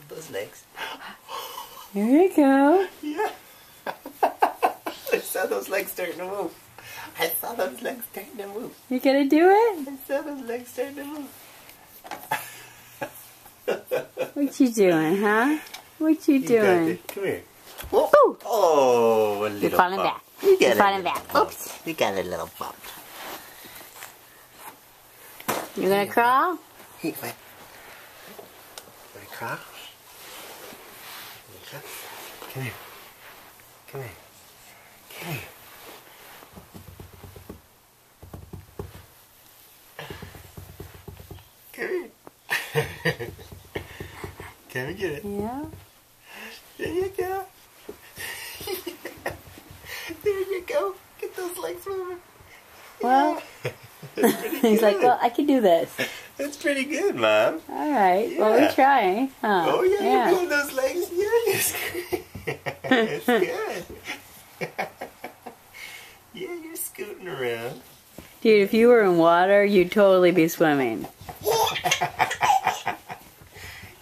those legs. Here you go. Yeah. I saw those legs starting to move. I saw those legs starting to move. You gonna do it? I saw those legs starting to move. What you doing, huh? What you doing? Come here. Whoa. Ooh. Oh, a little You're falling bump. back. You You're got falling a back. little bump. Oops. You got a little bump. You gonna crawl? Hey, wait. Want to crawl? Come here. Come here. Come here. Come here. Come and get it. Yeah. There you go. There you go. Get those legs moving. Well, That's pretty he's like, good. well, I can do this. That's pretty good, Mom. All right. Well, Yeah. we're trying. Huh? Oh, yeah, you're moving those legs. Yeah, it's good. Yeah, you're scooting around. Dude, if you were in water, you'd totally be swimming.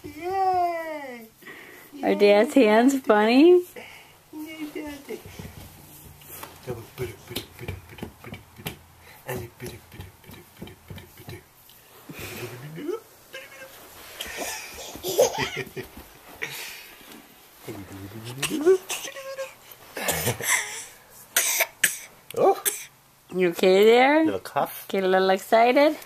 Yay! Are Dad's hands funny? Yay, Daddy. Oh, You okay there? little cough. Get a little excited?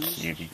Cutie.